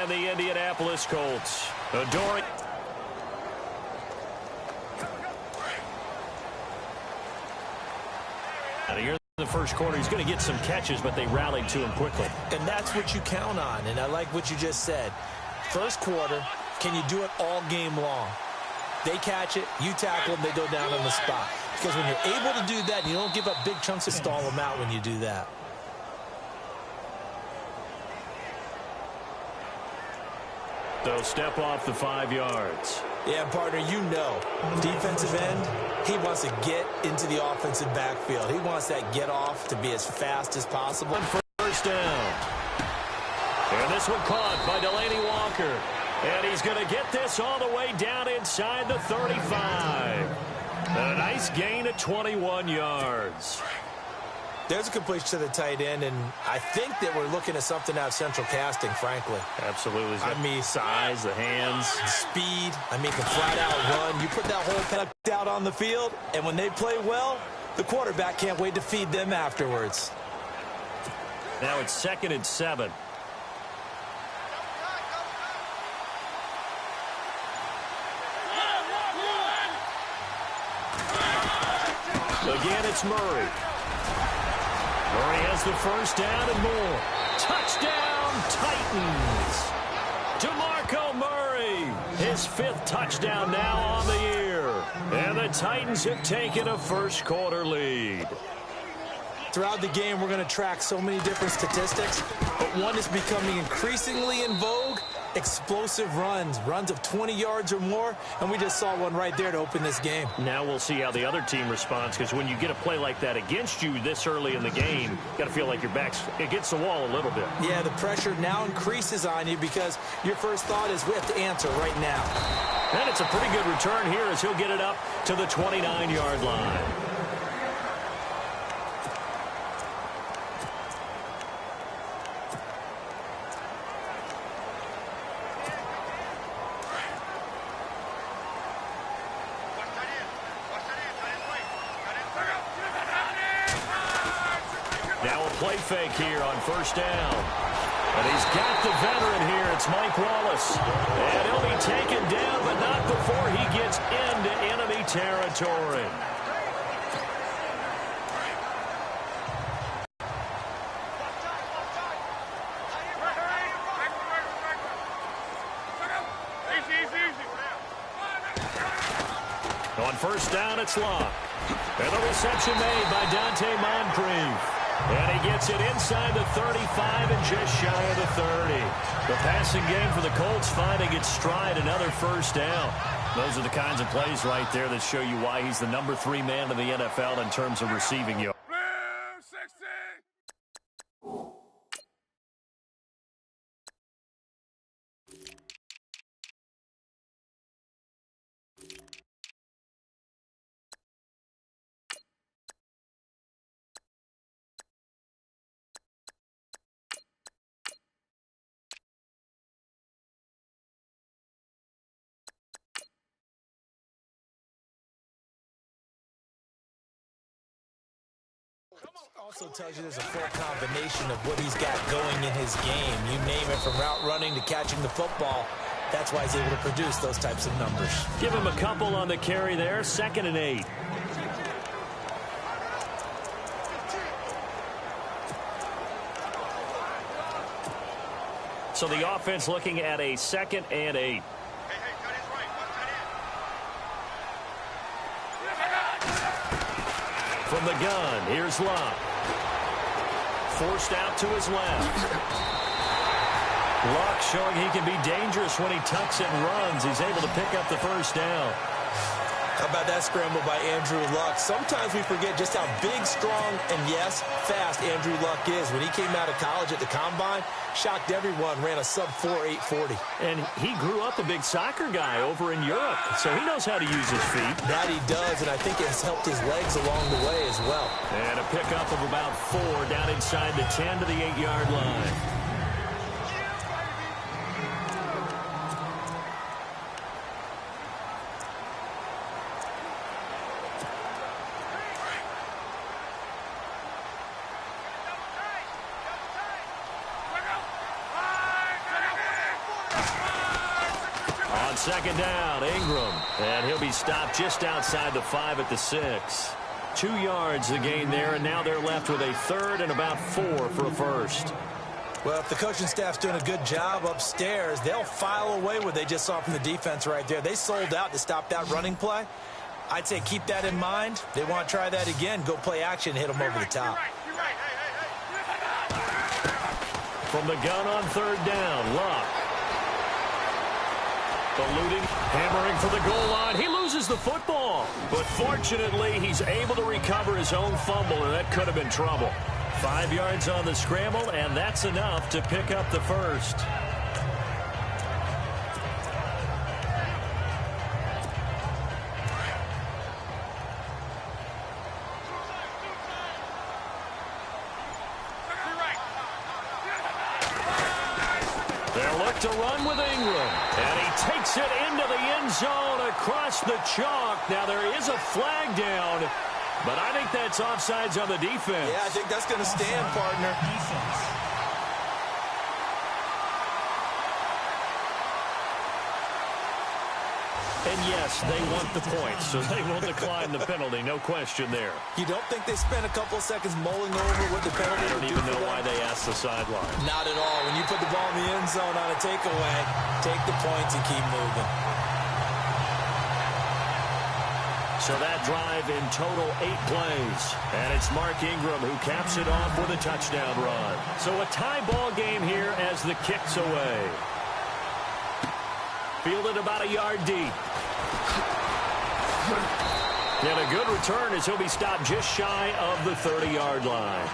and the Indianapolis Colts. Adoring. Here in the first quarter, he's going to get some catches, but they rallied to him quickly. And that's what you count on, and I like what you just said. First quarter, can you do it all game long? They catch it, you tackle them, they go down on the spot. Because when you're able to do that, you don't give up big chunks to stall them out when you do that. So step off the 5 yards. Yeah, partner, you know, defensive end, he wants to get into the offensive backfield. He wants that get off to be as fast as possible. First down. And this one caught by Delaney Walker. And he's going to get this all the way down inside the 35. A nice gain of 21 yards. There's a completion to the tight end, and I think that we're looking at something out of central casting, frankly. Absolutely. I mean, size, the hands. Speed. I mean, can flat out run. You put that whole pack out on the field, and when they play well, the quarterback can't wait to feed them afterwards. Now it's 2nd and 7. Again, it's Murray. Murray has the first down and more. Touchdown, Titans. DeMarco Murray, his 5th touchdown now on the year. And the Titans have taken a first quarter lead. Throughout the game, we're going to track so many different statistics, but one is becoming increasingly in vogue: explosive runs of 20 yards or more, and we just saw one right there to open this game. Now we'll see how the other team responds, because when you get a play like that against you this early in the game, you got to feel like your back's against the wall a little bit. Yeah, the pressure now increases on you because your first thought is we have to answer right now. And it's a pretty good return here as he'll get it up to the 29-yard line. Play fake here on first down. And he's got the veteran here. It's Mike Wallace. And he'll be taken down, but not before he gets into enemy territory. On first down, it's Locke. And the reception made by Dante Moncrief. And he gets it inside the 35 and just shy of the 30. The passing game for the Colts finding its stride, another first down. Those are the kinds of plays right there that show you why he's the number 3 man in the NFL in terms of receiving yards. Also tells you there's a full combination of what he's got going in his game. You name it, from route running to catching the football. That's why he's able to produce those types of numbers. Give him a couple on the carry there. 2nd and 8. So the offense looking at a 2nd and 8. From the gun, here's Locke. Forced out to his left. Locke showing he can be dangerous when he tucks and runs. He's able to pick up the first down. How about that scramble by Andrew Luck? Sometimes we forget just how big, strong, and yes, fast Andrew Luck is. When he came out of college at the Combine, shocked everyone, ran a sub-4 840. And he grew up a big soccer guy over in Europe, so he knows how to use his feet. That he does, and I think it's helped his legs along the way as well. And a pickup of about 4 down inside the 10 to the 8-yard line. second down, Ingram. And he'll be stopped just outside the 5 at the 6. 2 yards the gain there, and now they're left with a third and about 4 for a first. Well, if the coaching staff's doing a good job upstairs, they'll file away what they just saw from the defense right there. They sold out to stop that running play. I'd say keep that in mind. They want to try that again. Go play action, hit them over the top. From the gun on third down, Luck. Eluding, hammering for the goal line. He loses the football. But fortunately, he's able to recover his own fumble, and that could have been trouble. 5 yards on the scramble, and that's enough to pick up the first. They'll look to run with Ingram, and he takes it into the end zone across the chalk. Now there is a flag down, but I think that's offsides on the defense. Yeah, I think that's going to stand, partner. And yes, they want the points, so they will decline the penalty, no question there. You don't think they spent a couple of seconds mulling over what the penalty I don't would even do know for why them? they asked the sideline. Not at all. When you put the ball in the end zone on a takeaway, take the points and keep moving. So that drive in total 8 plays. And it's Mark Ingram who caps it off with a touchdown run. So a tie ball game here as the kick's away. Fielded about a yard deep. And a good return as he'll be stopped just shy of the 30-yard line.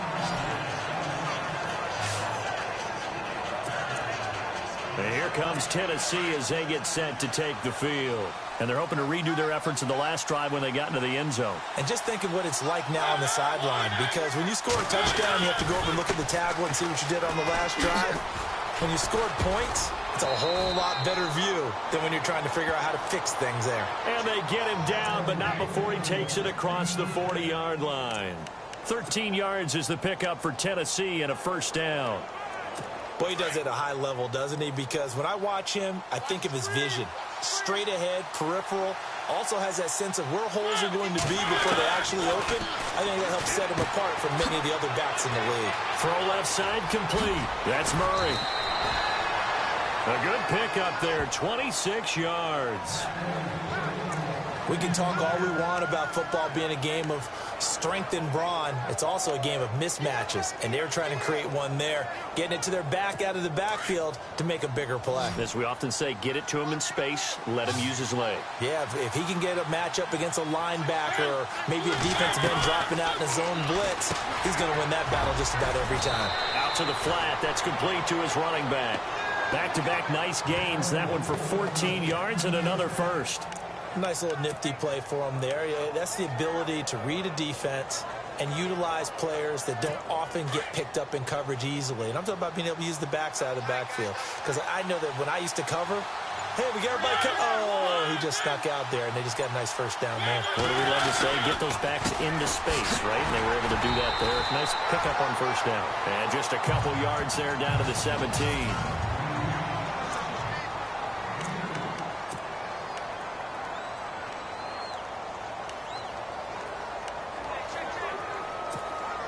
And here comes Tennessee as they get set to take the field. And they're hoping to redo their efforts in the last drive when they got into the end zone. And just think of what it's like now on the sideline, because when you score a touchdown, you have to go over and look at the tablet and see what you did on the last drive. When you scored points, it's a whole lot better view than when you're trying to figure out how to fix things there. And they get him down, but not before he takes it across the 40-yard line. 13 yards is the pickup for Tennessee and a first down. Boy, he does it at a high level, doesn't he? Because when I watch him, I think of his vision. Straight ahead, peripheral. Also has that sense of where holes are going to be before they actually open. I think that helps set him apart from many of the other backs in the league. Throw left side complete. That's Murray. A good pickup there, 26 yards. We can talk all we want about football being a game of strength and brawn. It's also a game of mismatches, and they're trying to create one there, getting it to their back out of the backfield to make a bigger play. As we often say, get it to him in space, let him use his leg. Yeah, if he can get a matchup against a linebacker or maybe a defensive end dropping out in a zone blitz, he's going to win that battle just about every time. Out to the flat, that's complete to his running back. Back-to-back nice gains, that one for 14 yards and another first. Nice little nifty play for him there. Yeah, that's the ability to read a defense and utilize players that don't often get picked up in coverage easily. And I'm talking about being able to use the backside of the backfield. Because I know that when I used to cover, hey, we got everybody covered. Oh, he just snuck out there, and they just got a nice first down there. What do we love to say? Get those backs into space, right? And they were able to do that there. Nice pickup on first down. And just a couple yards there down to the 17.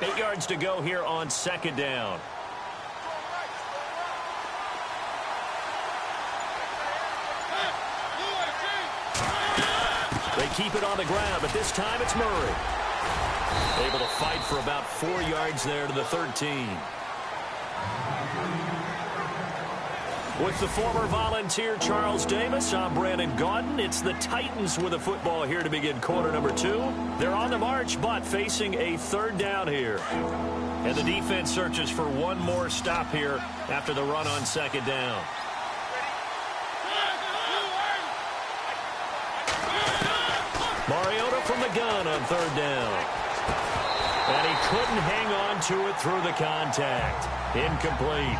8 yards to go here on second down. They keep it on the ground, but this time it's Murray. Able to fight for about 4 yards there to the 13. With the former Volunteer Charles Davis, I'm Brandon Gaudin. It's the Titans with the football here to begin quarter number 2. They're on the march, but facing a third down here. And the defense searches for one more stop here after the run on second down. Mariota from the gun on third down. And he couldn't hang on to it through the contact. Incomplete.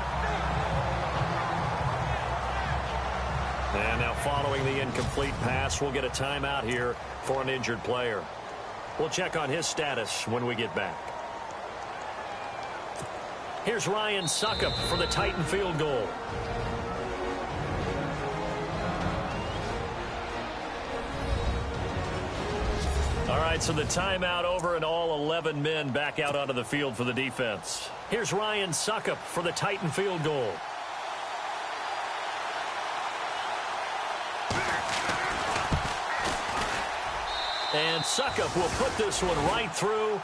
And now following the incomplete pass, we'll get a timeout here for an injured player. We'll check on his status when we get back. Here's Ryan Suckup for the Titan field goal. right, so the timeout over and all 11 men back out onto the field for the defense. Here's Ryan Suckup for the Titan field goal. And Suckup will put this one right through.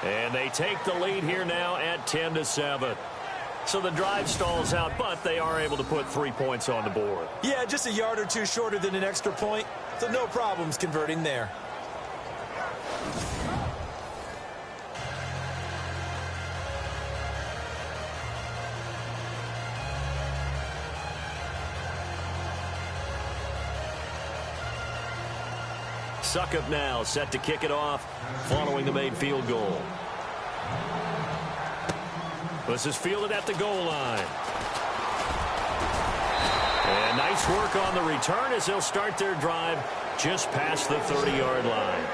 And they take the lead here now at 10-7. So the drive stalls out, but they are able to put 3 points on the board. Yeah, just a yard or two shorter than an extra point. So no problems converting there. Suckup now set to kick it off following the made field goal. This is fielded at the goal line. And nice work on the return as they'll start their drive just past the 30-yard line.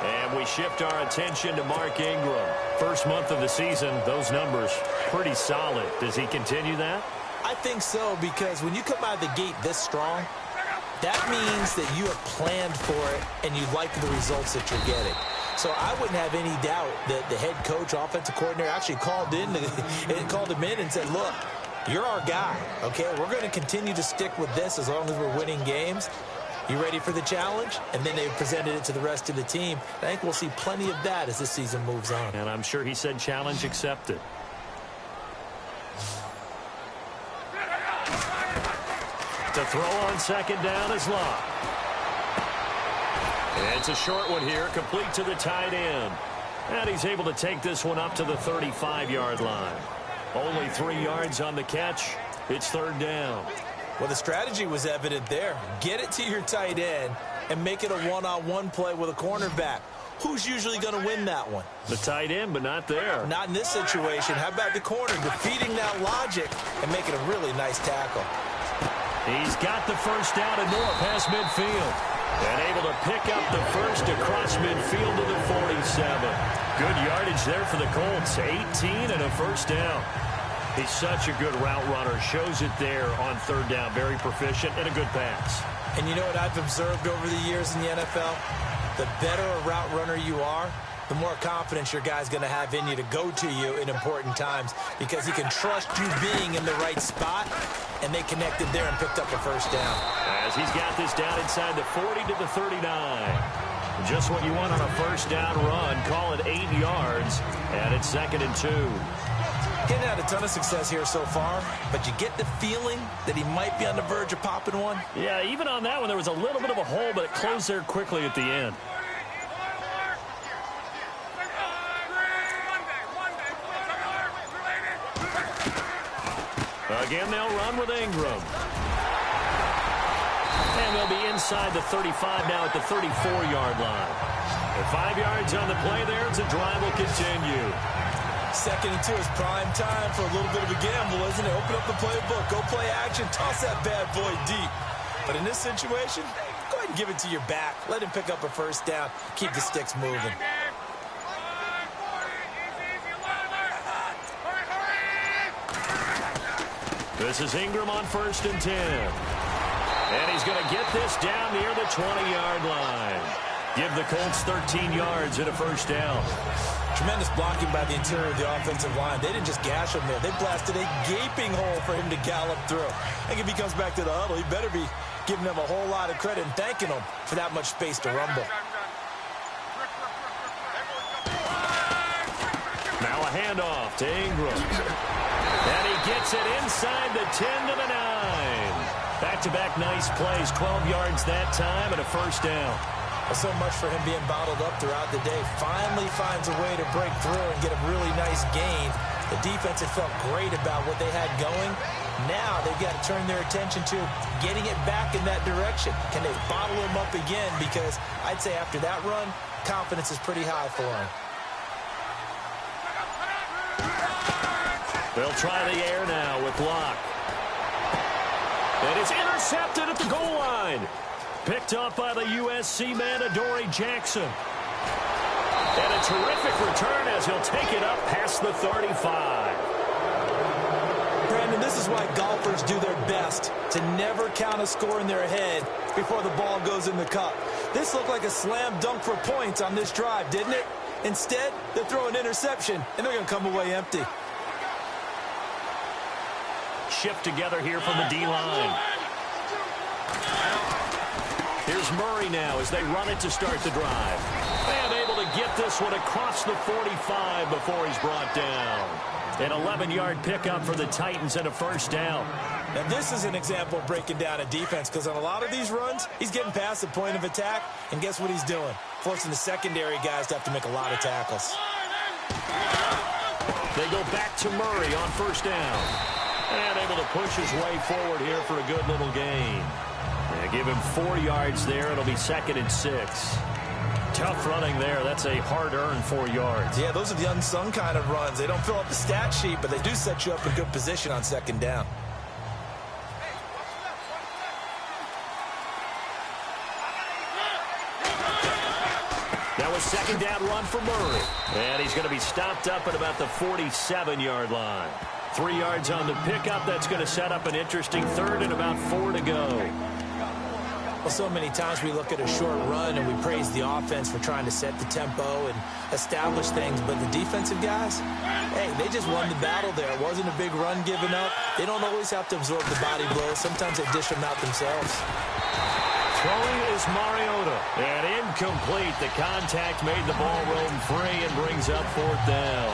And we shift our attention to Mark Ingram. First month of the season, those numbers pretty solid. Does he continue that? I think so, because when you come out of the gate this strong, that means that you have planned for it and you like the results that you're getting. So I wouldn't have any doubt that the head coach, offensive coordinator, actually called him in and said, look, you're our guy, okay? We're going to continue to stick with this as long as we're winning games. You ready for the challenge? And then they presented it to the rest of the team. I think we'll see plenty of that as this season moves on. And I'm sure he said challenge accepted. To throw on second down is Locke. It's a short one here, complete to the tight end. And he's able to take this one up to the 35-yard line. Only 3 yards on the catch. It's third down. Well, the strategy was evident there. Get it to your tight end and make it a one-on-one play with a cornerback. Who's usually going to win that one? The tight end, but not there. Not in this situation. How about the corner defeating that logic and making a really nice tackle? He's got the first down and more past midfield. And able to pick up the first across midfield to the 47. Good yardage there for the Colts. 18 and a first down. He's such a good route runner. Shows it there on third down. Very proficient and a good pass. And you know what I've observed over the years in the NFL? The better a route runner you are, the more confidence your guy's going to have in you to go to you in important times because he can trust you being in the right spot, and they connected there and picked up a first down. As he's got this down inside the 40 to the 39. Just what you want on a first down run. Call it 8 yards, and it's 2nd and 2. Getting out a ton of success here so far, but you get the feeling that he might be on the verge of popping one. Yeah, even on that one, there was a little bit of a hole, but it closed there quickly at the end. Again, they'll run with Ingram. And they'll be inside the 35 now at the 34-yard line. And 5 yards on the play there as the drive will continue. 2nd and 2 is prime time for a little bit of a gamble, isn't it? Open up the playbook, go play action, toss that bad boy deep. But in this situation, go ahead and give it to your back. Let him pick up a first down. Keep the sticks moving. This is Ingram on 1st and 10. And he's going to get this down near the 20-yard line. Give the Colts 13 yards and a first down. Tremendous blocking by the interior of the offensive line. They didn't just gash him there. They blasted a gaping hole for him to gallop through. I think if he comes back to the huddle, he better be giving them a whole lot of credit and thanking them for that much space to rumble. Now a handoff to Ingram. And he gets it inside the 10 to the 9. Back-to-back nice plays, 12 yards that time and a first down. Well, so much for him being bottled up throughout the day. Finally finds a way to break through and get a really nice gain. The defense had felt great about what they had going. Now they've got to turn their attention to getting it back in that direction. Can they bottle him up again? Because I'd say after that run, confidence is pretty high for him. They'll try the air now with Locke. And it's intercepted at the goal line. Picked up by the USC man, Adoree Jackson. And a terrific return as he'll take it up past the 35. Brandon, this This is why golfers do their best to never count a score in their head before the ball goes in the cup. This looked like a slam dunk for points on this drive, didn't it? Instead, they throw an interception, and they're going to come away empty. Shift together here from the D-line. Here's Murray now as they run it to start the drive. And able to get this one across the 45 before he's brought down. An 11-yard pickup for the Titans and a first down. Now, this is an example of breaking down a defense because on a lot of these runs, he's getting past the point of attack, and guess what he's doing? Forcing the secondary guys to have to make a lot of tackles. They go back to Murray on first down. And able to push his way forward here for a good little gain. They give him 4 yards there. It'll be 2nd and 6. Tough running there. That's a hard-earned 4 yards. Yeah, those are the unsung kind of runs. They don't fill up the stat sheet, but they do set you up in good position on 2nd down. That was 2nd down run for Murray. And he's going to be stopped up at about the 47-yard line. 3 yards on the pickup. That's going to set up an interesting 3rd and about 4 to go. Well, so many times we look at a short run and we praise the offense for trying to set the tempo and establish things. But the defensive guys, hey, they just won the battle there. It wasn't a big run given up. They don't always have to absorb the body blows. Sometimes they dish them out themselves. Throwing is Mariota. And incomplete. The contact made the ball roam free and brings up 4th down.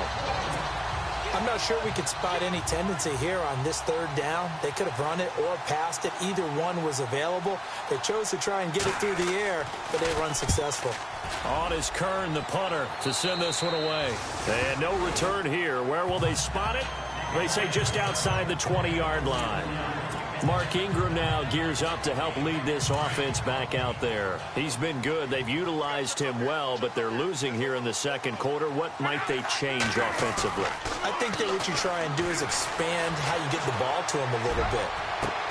I'm not sure we could spot any tendency here on this 3rd down. They could have run it or passed it. Either one was available. They chose to try and get it through the air, but they were unsuccessful. On is Kern, the punter, to send this one away. And no return here. Where will they spot it? They say just outside the 20-yard line. Mark Ingram now gears up to help lead this offense back out there. He's been good. They've utilized him well, but they're losing here in the 2nd quarter. What might they change offensively? I think that what you try and do is expand how you get the ball to him a little bit.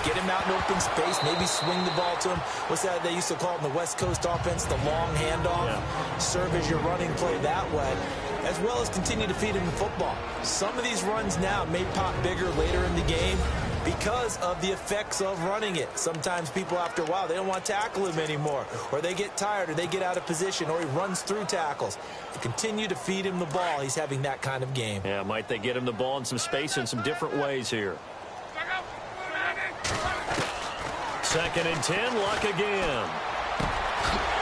Get him out in open space, maybe swing the ball to him. What's that they used to call it in the West Coast offense, the long handoff? Yeah. Serve as your running play that way, as well as continue to feed him the football. Some of these runs now may pop bigger later in the game because of the effects of running it. Sometimes people, after a while, they don't want to tackle him anymore, or they get tired, or they get out of position, or he runs through tackles. To continue to feed him the ball, he's having that kind of game. Yeah, might they get him the ball in some space in some different ways here. 2nd and 10, Luck again.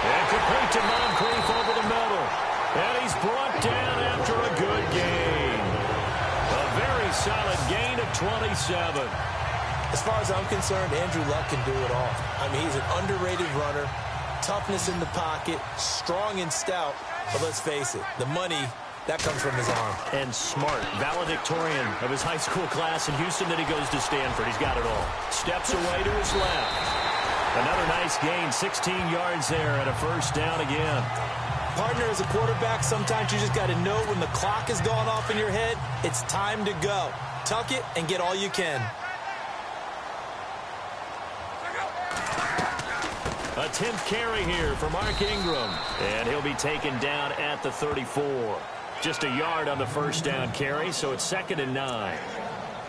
And complete to Moncrief over the middle. And he's brought down after a good gain. A very solid gain of 27. As far as I'm concerned, Andrew Luck can do it all. I mean, he's an underrated runner, toughness in the pocket, strong and stout. But let's face it, the money, that comes from his arm. And smart, valedictorian of his high school class in Houston, then he goes to Stanford. He's got it all. Steps away to his left. Another nice gain, 16 yards there and a first down again. Partner, as a quarterback, sometimes you just got to know when the clock is going off in your head, it's time to go. Tuck it and get all you can. A 10th carry here for Mark Ingram. And he'll be taken down at the 34. Just a yard on the first down carry, so it's 2nd and 9.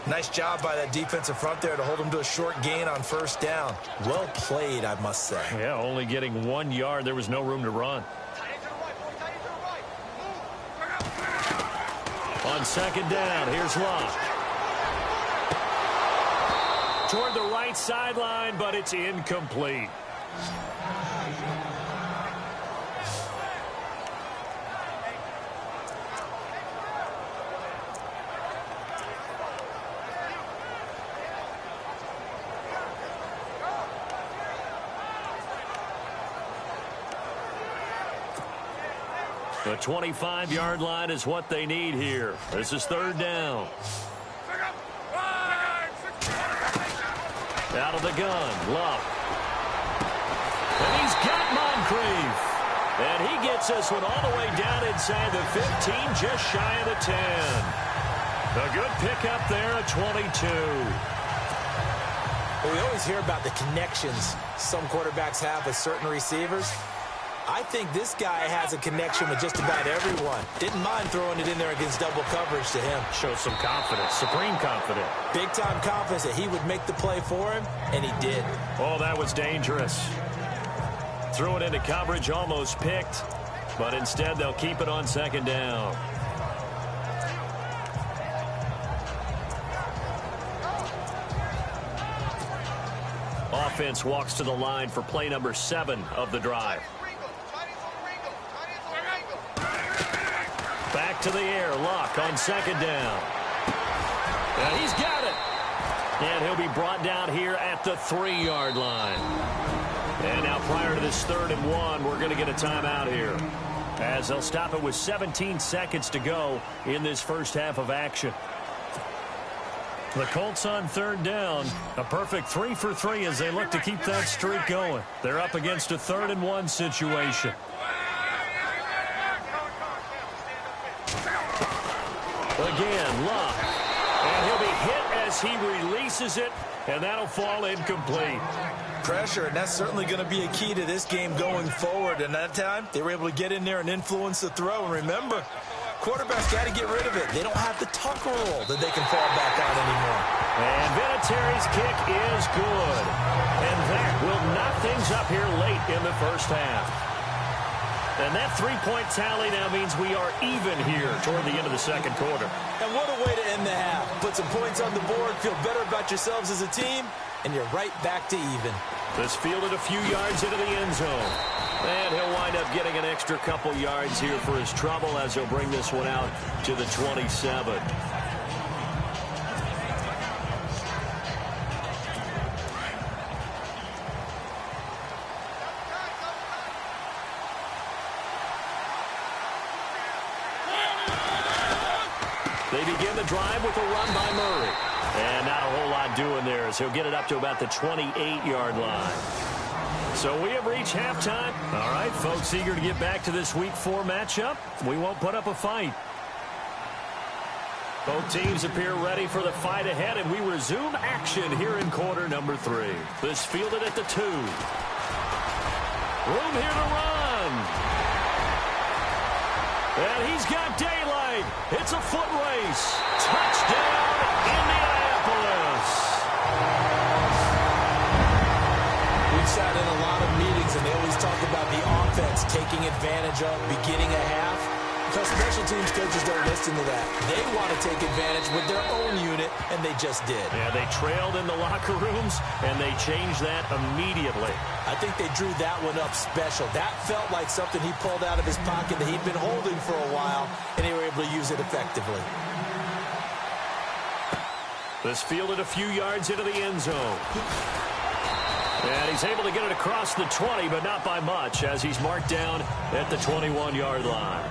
Nice job by that defensive front there to hold him to a short gain on first down. Well played, I must say. Yeah, only getting 1 yard. There was no room to run. On 2nd down, here's Luck. Toward the right sideline, but it's incomplete. The 25-yard line is what they need here. This is 3rd down. Out of the gun, Luck. And he's got Moncrief. And he gets this one all the way down inside the 15, just shy of the 10. A good pickup there at 22. Well, we always hear about the connections some quarterbacks have with certain receivers. I think this guy has a connection with just about everyone. Didn't mind throwing it in there against double coverage to him. Shows some confidence, supreme confidence. Big-time confidence that he would make the play for him, and he did. Oh, that was dangerous. Threw it into coverage, almost picked, but instead they'll keep it on second down. Offense walks to the line for play number 7 of the drive. Back to the air. Luck on second down. And he's got it. And he'll be brought down here at the 3-yard line. And now prior to this 3rd and 1, we're going to get a timeout here, as they'll stop it with 17 seconds to go in this first half of action. The Colts on 3rd down. A perfect 3 for 3 as they look to keep that streak going. They're up against a 3rd and 1 situation. Again, Luck. And he'll be hit as he releases it, and that'll fall incomplete. Pressure, and that's certainly going to be a key to this game going forward. And that time, they were able to get in there and influence the throw. And remember, quarterbacks got to get rid of it. They don't have the tucker roll that they can fall back on anymore. And Vinatieri's kick is good. And that will knock things up here late in the first half. And that 3-point tally now means we are even here toward the end of the second quarter. And what a way to end the half. Put some points on the board, feel better about yourselves as a team, and you're right back to even. This fielded a few yards into the end zone. And he'll wind up getting an extra couple yards here for his trouble as he'll bring this one out to the 27. They begin the drive with a run by Murray. And not a whole lot doing there as he'll get it up to about the 28-yard line. So we have reached halftime. All right, folks, eager to get back to this Week 4 matchup. We won't put up a fight. Both teams appear ready for the fight ahead, and we resume action here in quarter number 3. This fielded at the 2. Room here to run. And he's got daylight. It's a foot race. Touchdown, Indianapolis. We've sat in a lot of meetings, and they always talk about the offense taking advantage of beginning a half. Because special teams coaches don't listen to that. They want to take advantage with their own unit, and they just did. Yeah, they trailed in the locker rooms, and they changed that immediately. I think they drew that one up special. That felt like something he pulled out of his pocket that he'd been holding for a while, and they were able to use it effectively. This fielded a few yards into the end zone. And he's able to get it across the 20, but not by much, as he's marked down at the 21-yard line.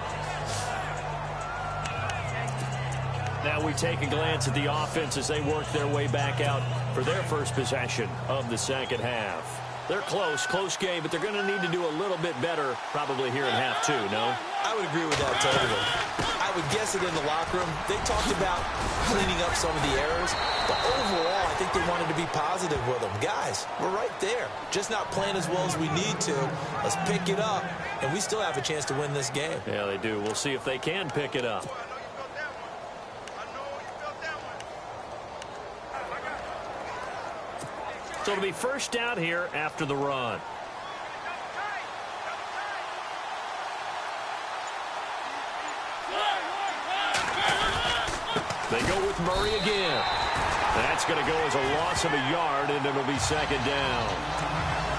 Now we take a glance at the offense as they work their way back out for their first possession of the second half. They're close game, but they're going to need to do a little bit better probably here in half 2, no? I would agree with that totally. I would guess it in the locker room. They talked about cleaning up some of the errors, but overall I think they wanted to be positive with them. Guys, we're right there. Just not playing as well as we need to. Let's pick it up, and we still have a chance to win this game. Yeah, they do. We'll see if they can pick it up. So it'll be first down here after the run. They go with Murray again. That's going to go as a loss of a yard, and it'll be second down.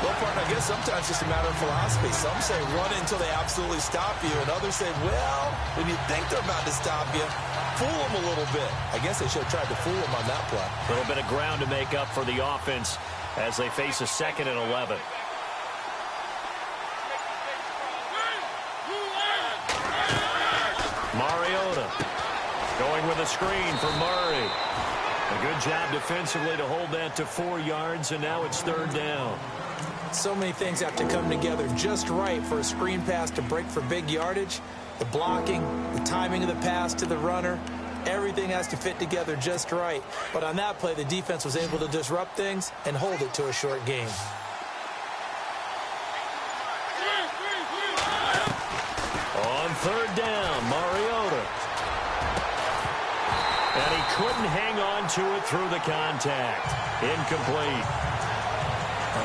Well, partner, I guess sometimes it's just a matter of philosophy. Some say run it until they absolutely stop you, and others say, well, when you think they're about to stop you, fool them a little bit. I guess they should have tried to fool them on that play. A little bit of ground to make up for the offense as they face a 2nd and 11. Mariota going with a screen for Murray. A good job defensively to hold that to 4 yards, and now it's 3rd down. So many things have to come together just right for a screen pass to break for big yardage. The blocking, the timing of the pass to the runner, everything has to fit together just right. But on that play, the defense was able to disrupt things and hold it to a short game. third down. Mariota. And he couldn't hang on to it through the contact. Incomplete.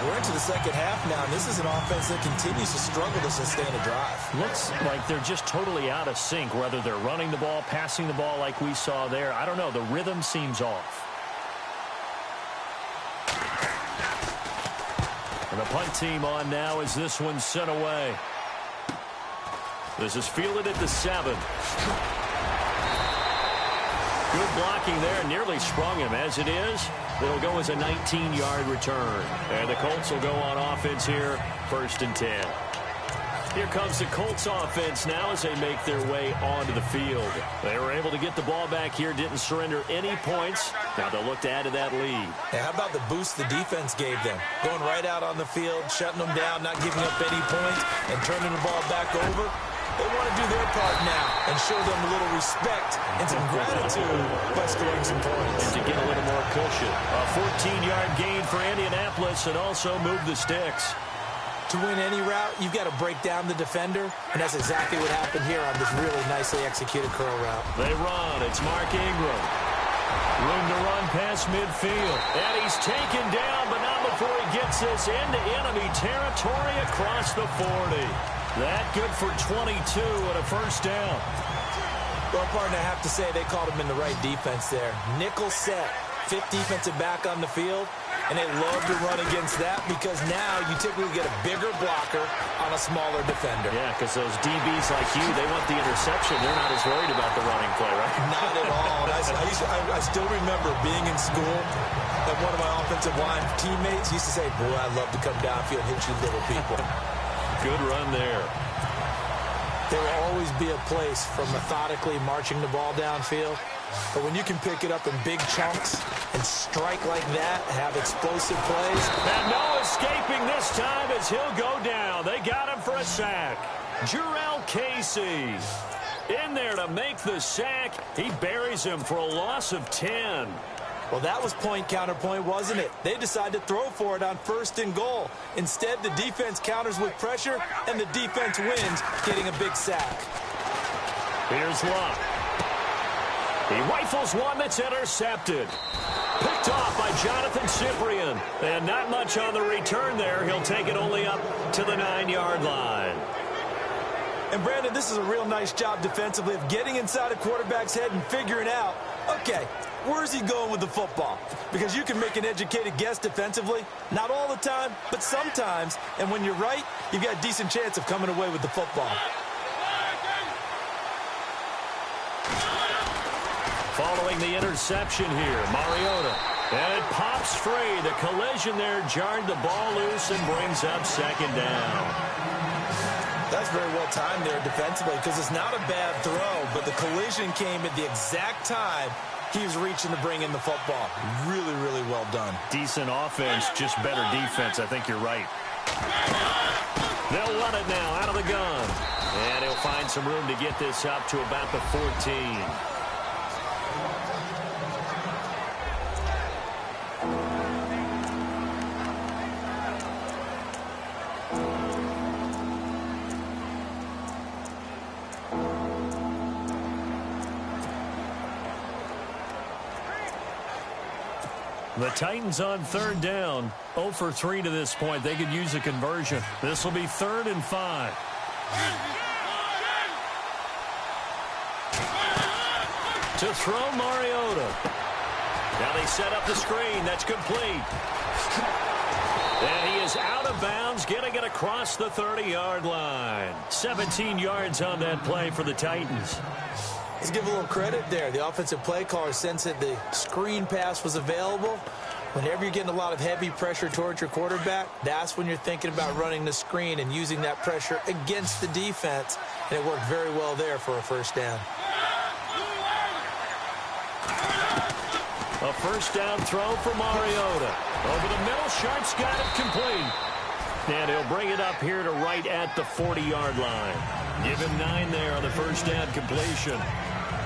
We're into the second half now, and this is an offense that continues to struggle to sustain a drive. Looks like they're just totally out of sync, whether they're running the ball, passing the ball like we saw there. I don't know. The rhythm seems off. And the punt team on now as this one's sent away. This is fielded at the 7. Good blocking there. Nearly sprung him. As it is, it'll go as a 19-yard return. And the Colts will go on offense here, 1st and 10. Here comes the Colts offense now as they make their way onto the field. They were able to get the ball back here, didn't surrender any points. Now they'll look to add to that lead. Hey, how about the boost the defense gave them? Going right out on the field, shutting them down, not giving up any points, and turning the ball back over. They want to do their part now and show them a little respect and some gratitude by scoring some points. And to get a little more cushion. A 14-yard gain for Indianapolis and also move the sticks. To win any route, you've got to break down the defender, and that's exactly what happened here on this really nicely executed curl route. They run. It's Mark Ingram. Room to run past midfield. And he's taken down, but not before he gets this into enemy territory across the 40. That good for 22 and a first down. Well, partner, I have to say they called him in the right defense there. Nickel set, 5th defensive back on the field, and they love to run against that because now you typically get a bigger blocker on a smaller defender. Yeah, because those DBs like you, they want the interception. They're not as worried about the running play, right? Not at all. I still remember being in school, and one of my offensive line teammates used to say, boy, I'd love to come downfield and hit you little people. Good run there. There will always be a place for methodically marching the ball downfield. But when you can pick it up in big chunks and strike like that, have explosive plays. And no escaping this time as he'll go down. They got him for a sack. Jurrell Casey in there to make the sack. He buries him for a loss of 10. Well, that was point counterpoint, wasn't it? They decided to throw for it on 1st and goal. Instead, the defense counters with pressure, and the defense wins, getting a big sack. Here's Luck. He rifles one that's intercepted. Picked off by Jonathan Cyprien. And not much on the return there. He'll take it only up to the 9-yard line. And, Brandon, this is a real nice job defensively of getting inside a quarterback's head and figuring out, okay, where's he going with the football? Because you can make an educated guess defensively. Not all the time, but sometimes. And when you're right, you've got a decent chance of coming away with the football. Following the interception here, Mariota. And it pops free. The collision there jarred the ball loose and brings up 2nd down. That's very well timed there defensively because it's not a bad throw, but the collision came at the exact time he was reaching to bring in the football. Really, really well done. Decent offense, just better defense. I think you're right. They'll run it now out of the gun. And he'll find some room to get this up to about the 14. The Titans on 3rd down. 0 for 3 to this point. They could use a conversion. This will be 3rd and 5. To throw Mariota. Now they set up the screen. That's complete. And he is out of bounds, getting it across the 30-yard line. 17 yards on that play for the Titans. Let's give a little credit there. The offensive play caller sensed that the screen pass was available. Whenever you're getting a lot of heavy pressure towards your quarterback, that's when you're thinking about running the screen and using that pressure against the defense. And it worked very well there for a first down. A first down throw for Mariota. Over the middle, Sharp's got it complete. And he'll bring it up here to right at the 40-yard line. Give him 9 there on the first down completion.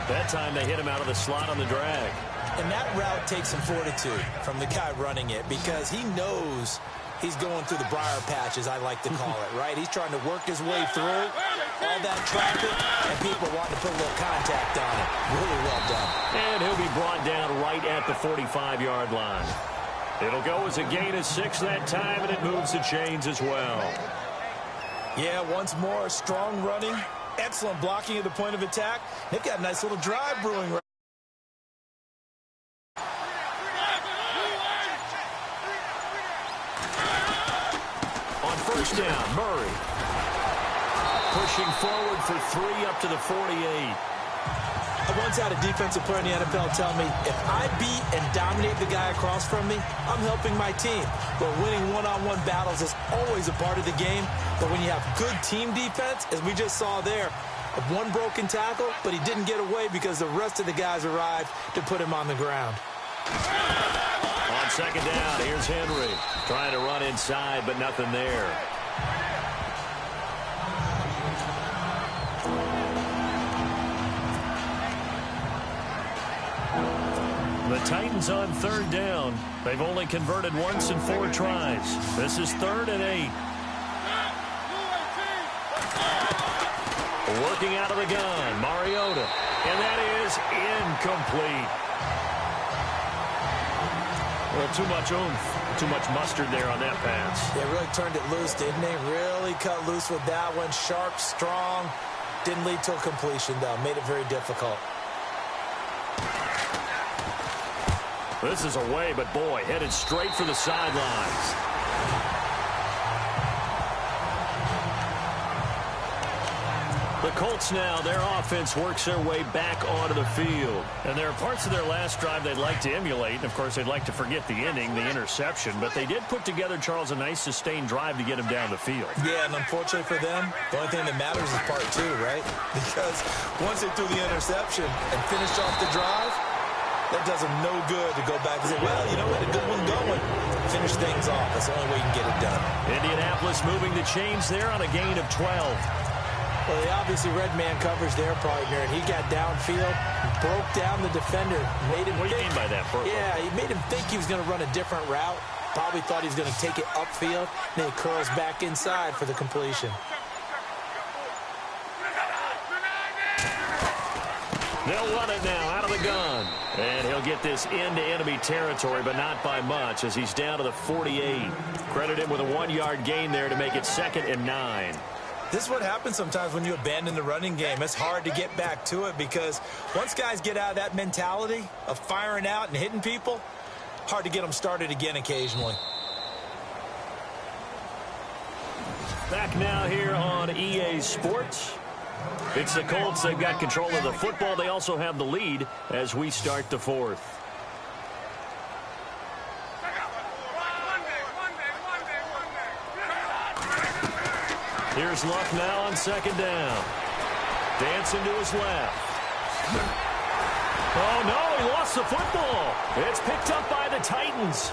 That time they hit him out of the slot on the drag. And that route takes some fortitude from the guy running it because he knows He's going through the briar patch, as I like to call it, right? He's trying to work his way through all that traffic, and people want to put a little contact on it. Really well done. And he'll be brought down right at the 45-yard line. It'll go as a gain of 6 that time, and it moves the chains as well. Yeah, once more, strong running, excellent blocking at the point of attack. They've got a nice little drive brewing right. First down, Murray. Pushing forward for 3 up to the 48. I once had a defensive player in the NFL tell me, if I beat and dominate the guy across from me, I'm helping my team. But winning one-on-one battles is always a part of the game. But when you have good team defense, as we just saw there, one broken tackle, but he didn't get away because the rest of the guys arrived to put him on the ground. On second down, here's Henry. Trying to run inside, but nothing there. The Titans on third down. They've only converted once in 4 tries. This is 3rd and 8. Working out of the gun, Mariota. And that is incomplete. Well, too much oomph, too much mustard there on that pass. They really turned it loose, didn't they? Really cut loose with that one. Sharp, strong. Didn't lead to a completion, though. Made it very difficult. This is away, but boy, headed straight for the sidelines. The Colts now, their offense works their way back onto the field. And there are parts of their last drive they'd like to emulate. And, of course, they'd like to forget the ending, the interception. But they did put together, Charles, a nice sustained drive to get him down the field. Yeah, and unfortunately for them, the only thing that matters is part 2, right? Because once they threw the interception and finished off the drive, that does them no good to go back and say, well, you know what, a good one going. Finish things off. That's the only way you can get it done. Indianapolis moving the chains there on a gain of 12. Well, they obviously read man coverage their partner, and he got downfield, broke down the defender, made him What do you mean by that, Burko? Yeah, he made him think he was going to run a different route. Probably thought he was going to take it upfield, then he curls back inside for the completion. They'll run it now out of the gun. And he'll get this into enemy territory, but not by much as he's down to the 48. Credit him with a 1-yard gain there to make it 2nd and 9. This is what happens sometimes when you abandon the running game. It's hard to get back to it because once guys get out of that mentality of firing out and hitting people, hard to get them started again occasionally. Back now here on EA Sports. It's the Colts. They've got control of the football. They also have the lead as we start the 4th. Here's Luck now on second down. Dancing to his left. Oh, no, he lost the football. It's picked up by the Titans.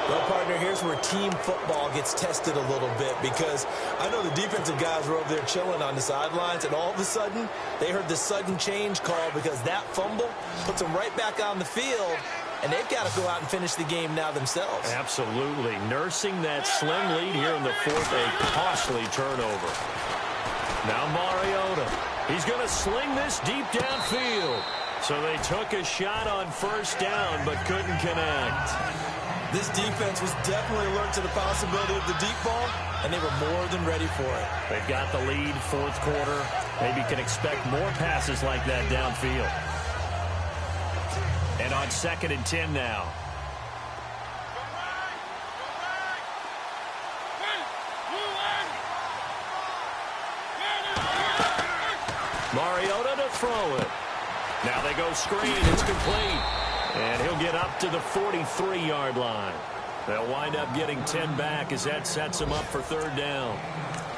Well, partner, here's where team football gets tested a little bit because I know the defensive guys were over there chilling on the sidelines, and all of a sudden, they heard the sudden change call because that fumble puts them right back on the field. And they've got to go out and finish the game now themselves. Absolutely. Nursing that slim lead here in the 4th, a costly turnover. Now Mariota. He's going to sling this deep downfield. So they took a shot on first down, but couldn't connect. This defense was definitely alert to the possibility of the deep ball, and they were more than ready for it. They've got the lead, 4th quarter. Maybe can expect more passes like that downfield. And on 2nd and 10 now. Mariota to throw it. Now they go screen. It's complete. And he'll get up to the 43-yard line. They'll wind up getting 10 back as that sets them up for third down.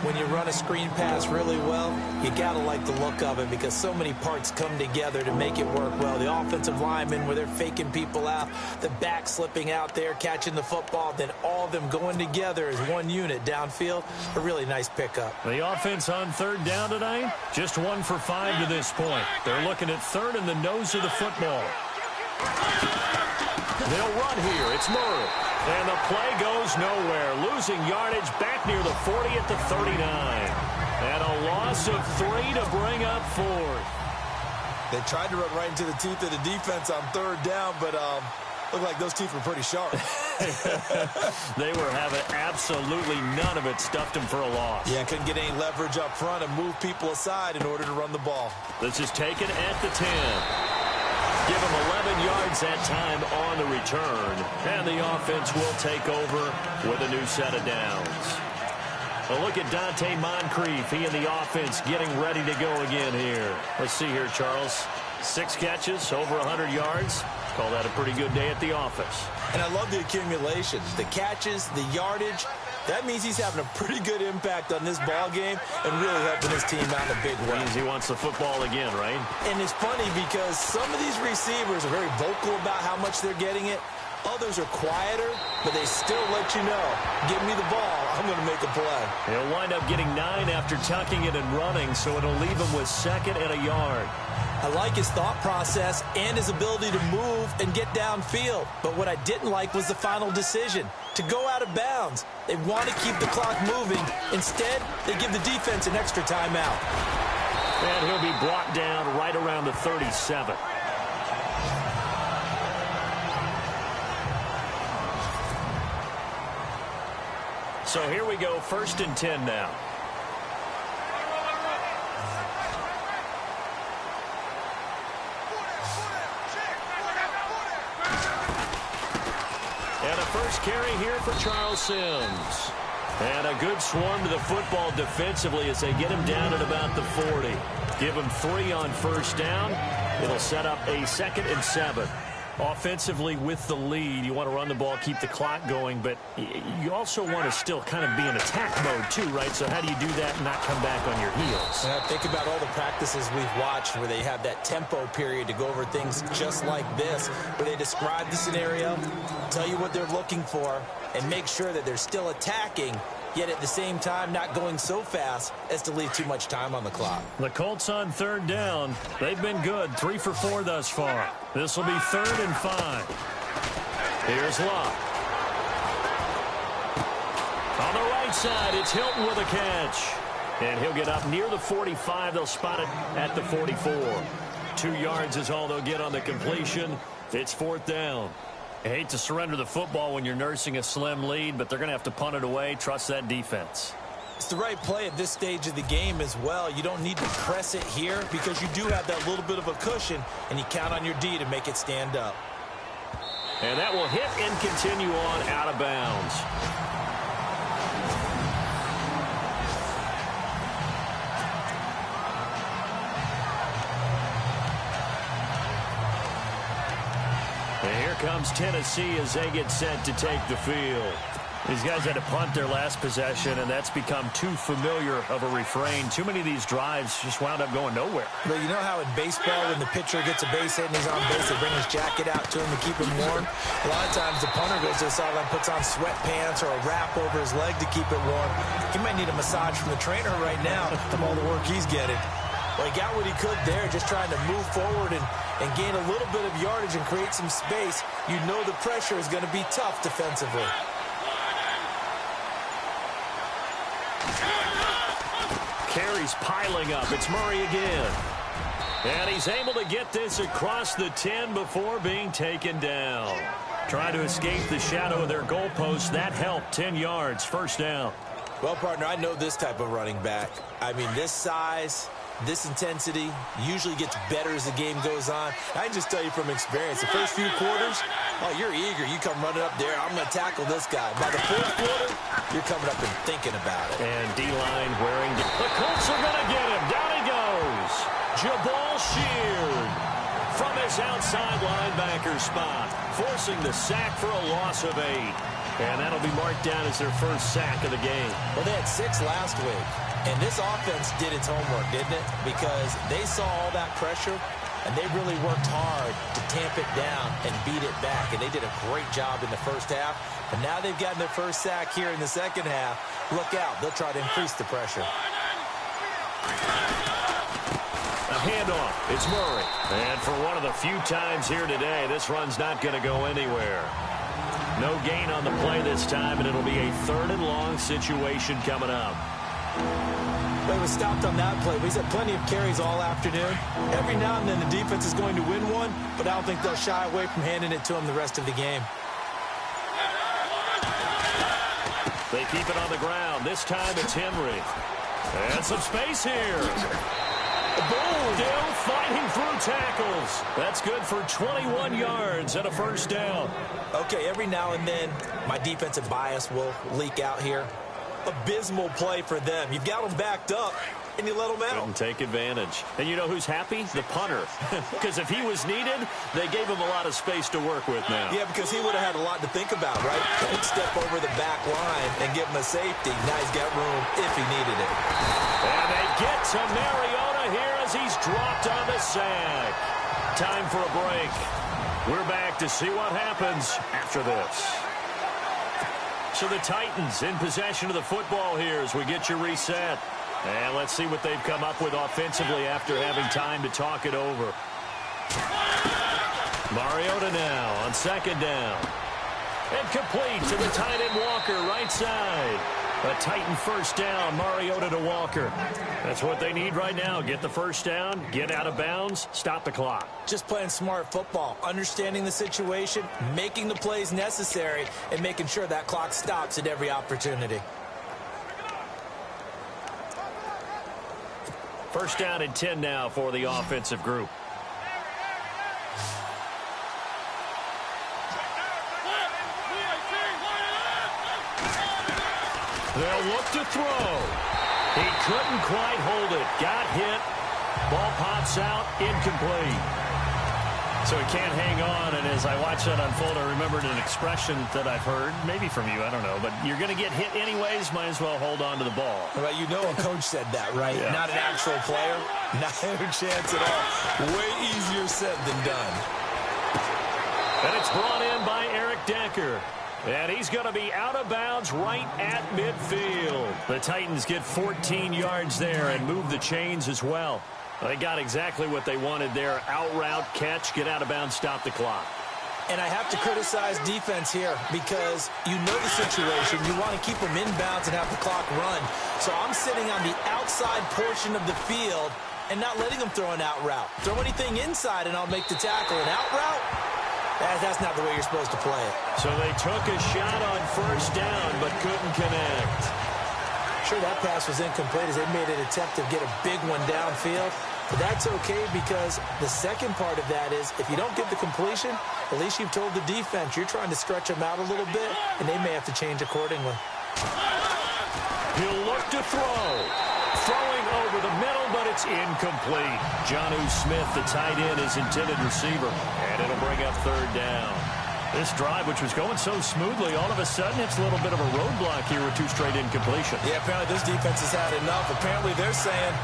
When you run a screen pass really well, you got to like the look of it because so many parts come together to make it work well. The offensive linemen, where they're faking people out, the back slipping out there, catching the football, then all of them going together as one unit downfield. A really nice pickup. The offense on third down tonight, just 1 for 5 to this point. They're looking at third in the nose of the football. They'll run here. It's Murray. And the play goes nowhere. Losing yardage back near the 40 at the 39. And a loss of 3 to bring up fourth. They tried to run right into the teeth of the defense on third down, but looked like those teeth were pretty sharp. They were having absolutely none of it. Stuffed them for a loss. Yeah, couldn't get any leverage up front and move people aside in order to run the ball. This is taken at the 10. Give him 11 yards that time on the return. And the offense will take over with a new set of downs. A look at Dante Moncrief. He and the offense getting ready to go again here. Let's see here, Charles. 6 catches, over 100 yards. Call that a pretty good day at the office. And I love the accumulation. The catches, the yardage. That means he's having a pretty good impact on this ball game and really helping his team out in a big way. Means he wants the football again, right? And it's funny because some of these receivers are very vocal about how much they're getting it. Others are quieter, but they still let you know, give me the ball, I'm going to make a play. He'll wind up getting 9 after tucking it and running, so it'll leave him with 2nd and a yard. I like his thought process and his ability to move and get downfield. But what I didn't like was the final decision, to go out of bounds. They want to keep the clock moving. Instead, they give the defense an extra timeout. And he'll be brought down right around the 37. So here we go, 1st and 10 now. And a first carry here for Charles Sims. And a good swarm to the football defensively as they get him down at about the 40. Give him 3 on first down. It'll set up a 2nd and 7. Offensively with the lead, you want to run the ball, keep the clock going, but you also want to still kind of be in attack mode too, right? So how do you do that and not come back on your heels? Think about all the practices we've watched where they have that tempo period to go over things just like this, where they describe the scenario, tell you what they're looking for, and make sure that they're still attacking, yet at the same time not going so fast as to leave too much time on the clock. The Colts on third down. They've been good, 3 for 4 thus far. This will be 3rd and 5. Here's Locke. On the right side, it's Hilton with a catch. And he'll get up near the 45. They'll spot it at the 44. 2 yards is all they'll get on the completion. It's 4th down. I hate to surrender the football when you're nursing a slim lead, but they're going to have to punt it away. Trust that defense. It's the right play at this stage of the game as well. You don't need to press it here because you do have that little bit of a cushion, and you count on your D to make it stand up. And that will hit and continue on out of bounds. And here comes Tennessee as they get set to take the field. These guys had to punt their last possession, and that's become too familiar of a refrain. Too many of these drives just wound up going nowhere. But you know how in baseball, when the pitcher gets a base hit and he's on base, they bring his jacket out to him to keep him warm? A lot of times the punter goes to the sideline, puts on sweatpants or a wrap over his leg to keep it warm. He might need a massage from the trainer right now from all the work he's getting. Well, he got what he could there, just trying to move forward and gain a little bit of yardage and create some space. You know the pressure is going to be tough defensively. Carries piling up. It's Murray again. And he's able to get this across the 10 before being taken down. Trying to escape the shadow of their goalpost. That helped. 10 yards. 1st down. Well, partner, I know this type of running back. I mean, this size, this intensity usually gets better as the game goes on. I can just tell you from experience, the first few quarters, oh, you're eager. You come running up there, I'm going to tackle this guy. By the 4th quarter, you're coming up and thinking about it. And D-line wearing down. The Colts are going to get him. Down he goes. Jabal Sheard from his outside linebacker spot, forcing the sack for a loss of 8. And that'll be marked down as their first sack of the game. Well, they had 6 last week. And this offense did its homework, didn't it? Because they saw all that pressure, and they really worked hard to tamp it down and beat it back. And they did a great job in the first half. And now they've gotten their first sack here in the second half. Look out. They'll try to increase the pressure. A handoff. It's Murray. And for one of the few times here today, this run's not going to go anywhere. No gain on the play this time, and it'll be a 3rd and long situation coming up. Well, he was stopped on that play. He's had plenty of carries all afternoon. Every now and then the defense is going to win one, but I don't think they'll shy away from handing it to him the rest of the game. They keep it on the ground. This time it's Henry. And some space here. Boom! Still fighting through tackles. That's good for 21 yards and a first down. Okay, every now and then my defensive bias will leak out here. Abysmal play for them. You've got them backed up, and you let them out. Couldn't take advantage. And you know who's happy? The punter. Because if he was needed, they gave him a lot of space to work with now. Yeah, because he would have had a lot to think about, right? He'd step over the back line and give him a safety. Now he's got room if he needed it. And they get to Mariota here as he's dropped on the sack. Time for a break. We're back to see what happens after this. So the Titans in possession of the football here as we get you reset. And let's see what they've come up with offensively after having time to talk it over. Mariota now on 2nd down. And complete to the tight end Walker, right side. A Titan first down, Mariota to Walker. That's what they need right now. Get the first down, get out of bounds, stop the clock. Just playing smart football, understanding the situation, making the plays necessary, and making sure that clock stops at every opportunity. First down and 10 now for the offensive group. They'll look to throw. He couldn't quite hold it. Got hit. Ball pops out. Incomplete. So he can't hang on. And as I watch that unfold, I remembered an expression that I've heard, maybe from you, I don't know. But you're going to get hit anyways. Might as well hold on to the ball. Well, you know a coach said that, right? Yeah. Not an actual player. Not a chance at all. Way easier said than done. And it's brought in by Eric Decker. And he's going to be out of bounds right at midfield. The Titans get 14 yards there and move the chains as well. They got exactly what they wanted there. Out route, catch, get out of bounds, stop the clock. And I have to criticize defense here because you know the situation. You want to keep them inbounds and have the clock run. So I'm sitting on the outside portion of the field and not letting them throw an out route. Throw anything inside and I'll make the tackle. An out route? That's not the way you're supposed to play it. So they took a shot on first down but couldn't connect. Sure, that pass was incomplete as they made an attempt to get a big one downfield. But that's okay because the second part of that is if you don't get the completion, at least you've told the defense you're trying to stretch them out a little bit, and they may have to change accordingly. He'll look to throw. Throwing over the middle, but it's incomplete. Jonnu Smith, the tight end, is intended receiver, and it'll bring up 3rd down. This drive, which was going so smoothly, all of a sudden it's a little bit of a roadblock here with 2 straight incompletions. Yeah, apparently this defense has had enough. Apparently they're saying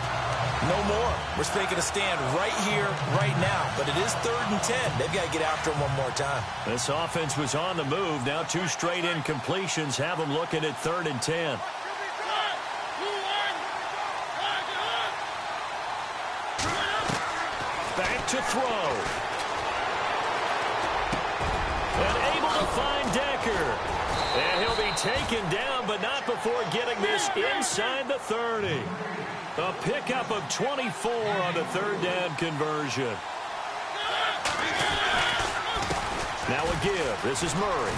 no more. We're taking a stand right here, right now. But it is 3rd and 10. They've got to get after him one more time. This offense was on the move. Now 2 straight incompletions have them looking at 3rd and 10. Back to throw. And able to find Decker. And he'll be taken down, but not before getting this inside the 30. A pickup of 24 on the 3rd down conversion. Now a give. This is Murray.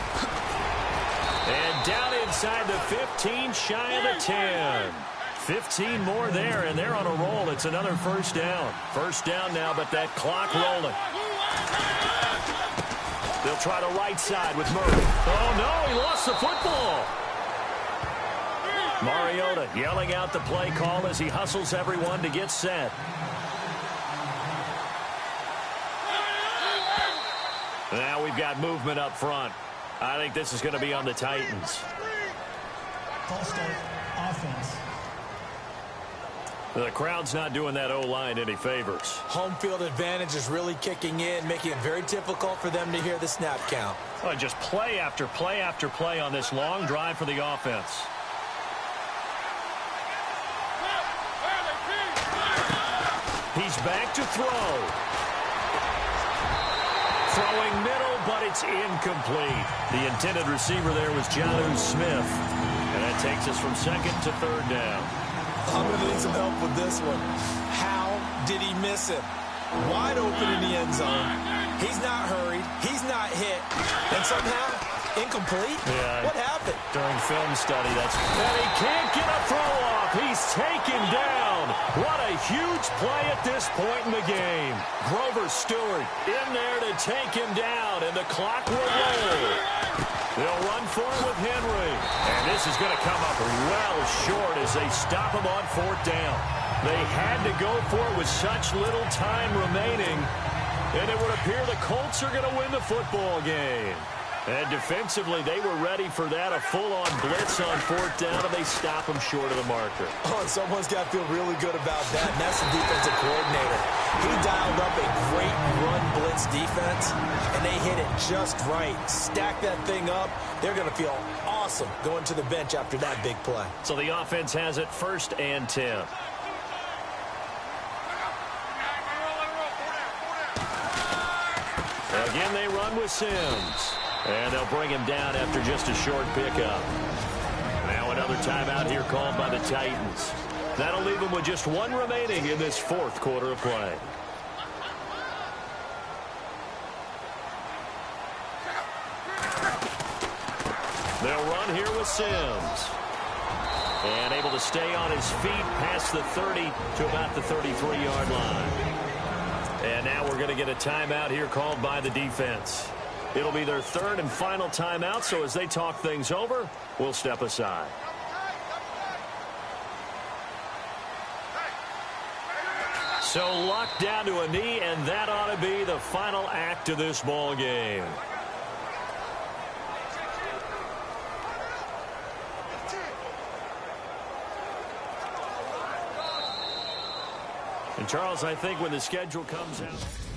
And down inside the 15, shy of the 10. 15 more there, and they're on a roll. It's another first down. First down now, but that clock rolling. They'll try the right side with Murray. Oh, no, he lost the football. Mariota yelling out the play call as he hustles everyone to get set. Now we've got movement up front. I think this is going to be on the Titans. False start, offense. The crowd's not doing that O-line any favors. Home field advantage is really kicking in, making it very difficult for them to hear the snap count. Oh, just play after play after play on this long drive for the offense. He's back to throw. Throwing middle, but it's incomplete. The intended receiver there was Jonnu Smith. And that takes us from second to third down. I'm going to need some help with this one. How did he miss him? Wide open in the end zone. He's not hurried. He's not hit. And somehow, incomplete? Yeah. What happened? During film study, that's... And he can't get a throw off. He's taken down. What a huge play at this point in the game. Grover Stewart in there to take him down, and the clock will roll. They'll run for it with Henry. And this is going to come up well short as they stop him on fourth down. They had to go for it with such little time remaining. And it would appear the Colts are going to win the football game. And defensively, they were ready for that, a full-on blitz on fourth down, and they stop them short of the marker. Oh, and someone's got to feel really good about that, and that's the defensive coordinator. He dialed up a great run blitz defense, and they hit it just right. Stack that thing up. They're going to feel awesome going to the bench after that big play. So the offense has it 1st and 10. Again, they run with Sims. And they'll bring him down after just a short pickup. Now another timeout here called by the Titans. That'll leave them with just one remaining in this fourth quarter of play. They'll run here with Sims. And able to stay on his feet past the 30 to about the 33-yard line. And now we're going to get a timeout here called by the defense. It'll be their third and final timeout, so as they talk things over, we'll step aside. So locked down to a knee, and that ought to be the final act of this ball game. And Charles, I think when the schedule comes out...